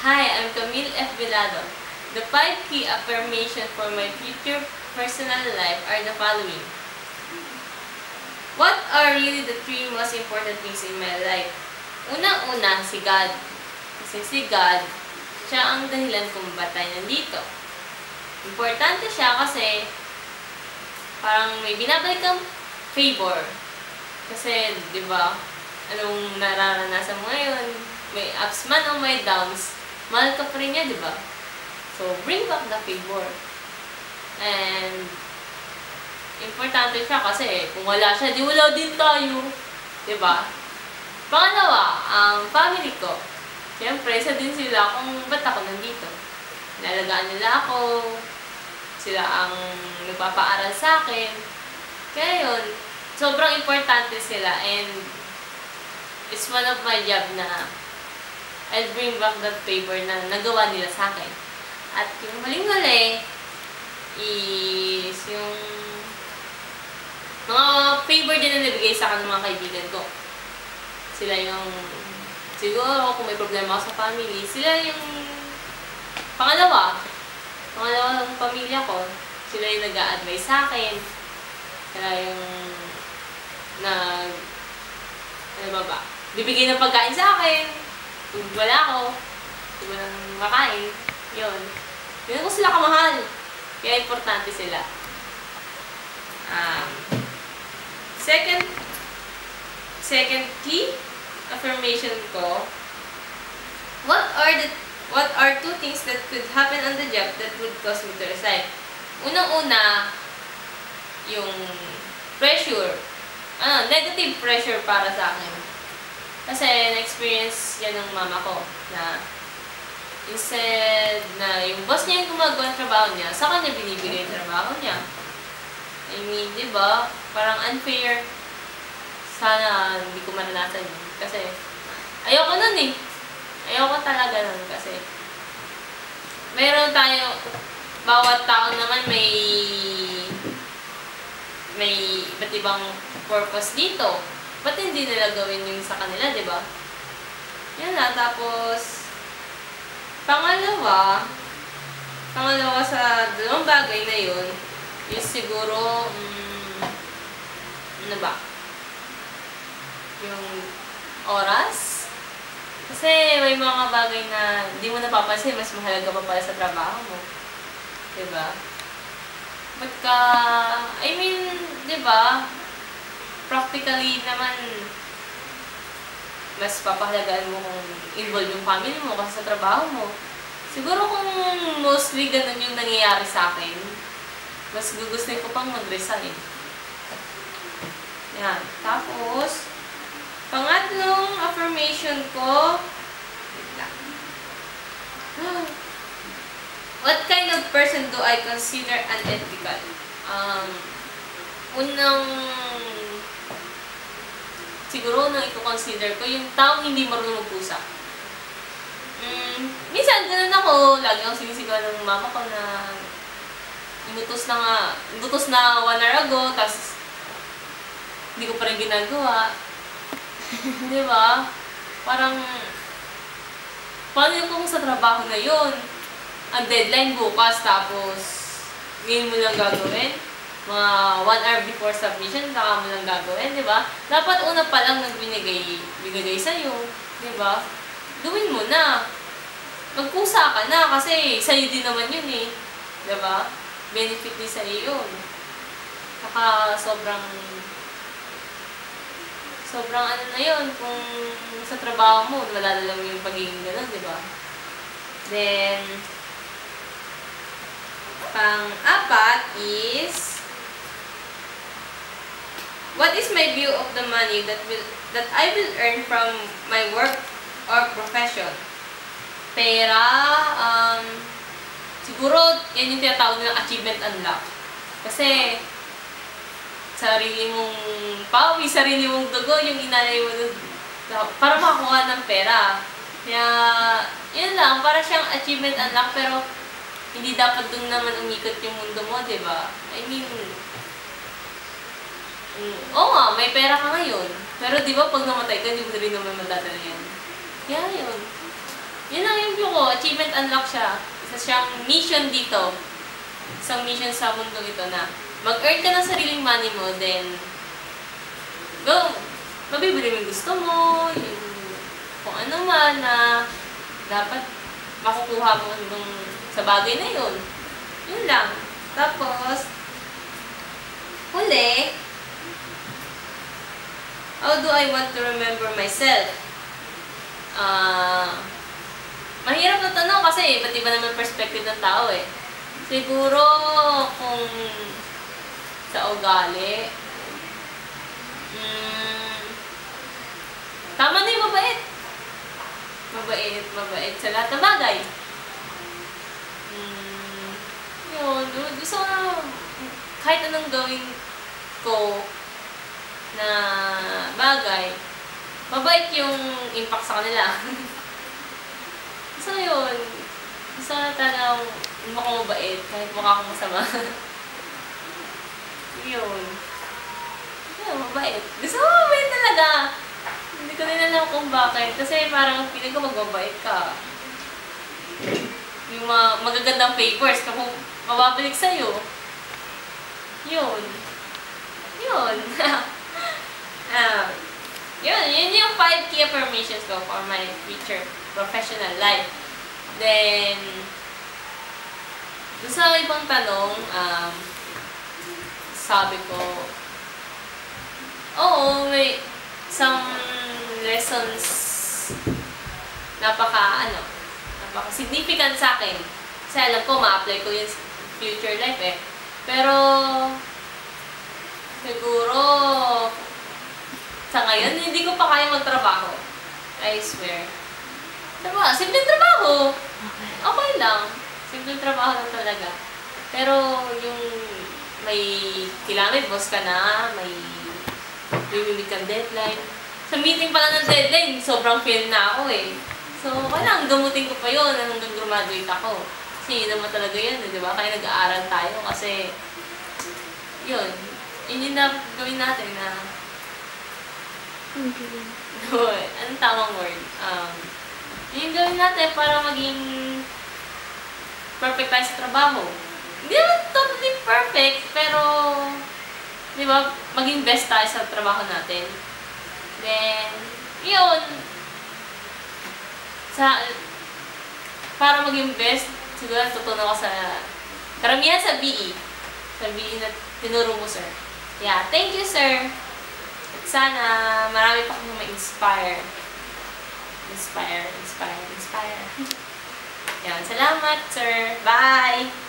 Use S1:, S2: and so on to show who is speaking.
S1: Hi, I'm Camille F. Vilado. The 5 key affirmations for my future personal life are the following. What are really the 3 most important things in my life? Unang-una, si God. Kasi si God, siya ang dahilan kung ba't tayo nandito. Importante siya kasi parang may binabalik kang favor. Kasi, di ba, anong nararanasan mo ngayon, may ups man o may downs, mahal ka pa rin niya, di ba? So, bring back the favor. And, importante siya kasi kung wala siya, di wala din tayo. Di ba? Pangalawa, ang family ko. Siyempre, isa din sila kung ba't ako nandito. Nalagaan nila ako. Sila ang nagpapaaral sa akin. Kaya yun, sobrang importante sila. And, it's one of my job na I'll bring back that favor na nagawa nila sa akin. At yung huling-huli is yung mga favor din na nabigay sa akin ng mga kaibigan ko. Sila yung, siguro kung may problema ako sa family, sila yung pangalawang pamilya ko. Sila yung nag-a-advise sa akin. Sila yung bibigay ng pagkain sa akin. Kung wala ako, kung walang makain, yun. Yun ko sila kamahal. Kaya importante sila. Second key affirmation ko, what are 2 things that could happen on the job that would cause me to resign? Unang-una, yung pressure. Negative pressure para sa akin. Kasi na-experience yan ng mama ko na instead na yung boss niya yung gumagawa ng trabaho niya, sa kanya binibigay yung trabaho niya. I mean, di ba? Parang unfair. Sana hindi ko maranasan yun. Kasi ayoko nun eh. Ayoko talaga nun kasi mayroon tayo, bawat tao naman may iba't ibang purpose dito. Ba't hindi nila gawin yung sa kanila, di ba? Yan na. Tapos, pangalawa sa dalawang bagay na yun, is siguro, ano ba? Yung oras. Kasi may mga bagay na hindi mo napapansin, mas mahalaga pa pala sa trabaho mo. Di ba? Di ba? Practically naman, mas papahalagaan mo kung involve yung family mo kasi sa trabaho mo. Siguro kung mostly ganun yung nangyayari sa akin, mas gugustuhin ko pang mag-resign. Yan. Tapos, pangatlong affirmation ko, what kind of person do I consider unethical? Siguro nang i-consider ko, yung taong hindi marunong magpusa. Minsan, ganun ako. Lagi akong sinisigaw ng mama ko na inutos na 1 hour ago, tapos hindi ko pa rin ginagawa. Di ba? Parang, paano yung kung sa trabaho na yun? Ang deadline bukas, tapos ngayon mo lang gagawin? Mga 1 hour before submission, saka mo lang gagawin, di ba? Dapat una pa lang binigay sa'yo, di ba? Gawin mo na. Magkusa ka na kasi sa'yo din naman yun eh. Di ba? Benefit din sa'yo yun. Saka sobrang ano na yun, kung sa trabaho mo, malalala mo yung pagiging gano'n, di ba? Then, pang-apat is, what is my view of the money that I will earn from my work or profession? Pera, siguro, yan yung tinatawag ng achievement unlock. Kasi, sarili mong pawi, sarili mong dugo, yung inalay mo para makakuha ng pera. Kaya, yun lang, para siyang achievement unlock, pero hindi dapat dun naman umikot yung mundo mo, diba? I mean, oo nga, may pera ka ngayon. Pero di ba pag namatay ka, hindi mo rin naman madadala yan. Kaya yun. Yun lang yung review ko, achievement unlock siya. Isa siyang mission dito. Isang mission sa mundo ito na mag-earn ka ng sariling money mo, then go! Mabibili mo yung gusto mo, yung kung ano man na dapat makukuha mo sa bagay na yun. Yun lang. Tapos, huli, how do I want to remember myself? Mahirap na tanong kasi iba't iba naman perspective ng tao eh. Siguro kung sa ugali, tama na yung mabait. Mabait sa lahat ng bagay. Yun, gusto ko na kahit anong gawin ko na bagay, mabait yung impact sa kanila. So yun, gusto ko na talagang mukhang mabait kahit mukha akong masama. Yun. Yun, mabait. Gusto ko mabait talaga. Hindi ko din alam kung bakit. Kasi parang feeling ko magbabait ka. Yung mga magagandang papers, kung mababalik sa'yo. Yun. Yun. Yun yung 5 key affirmations ko for my future professional life. Then, sa ibang tanong, sabi ko, oo, may some lessons napaka-significant sa akin. Kasi alam ko, ma-apply ko yung future life eh. Pero, siguro, sa ngayon, hindi ko pa kaya magtrabaho. I swear. Simpleng trabaho. Okay lang. Simpleng trabaho lang talaga. Pero, yung may kailangan, boss ka na, may meet kang deadline. Sa meeting pala ng deadline, sobrang fail na ako eh. So, kailangan gamutin ko pa yun hanggang graduate ako. Kasi yun naman talaga yun, di ba? Kaya nag-aaral tayo kasi yun. Yun yung gawin natin na anong tamang word? Yun yung gawin natin para maging perfect tayo sa trabaho. Hindi naman totally perfect, pero di ba, maging best tayo sa trabaho natin. Then, yun, para maging best, siguro tutunan ko sa, karamihan sa BE. Sa BE na tinuro mo, sir. Yeah, thank you, sir. At sana, marami pa kong ma-inspire. Inspire. Yan, salamat, sir. Bye!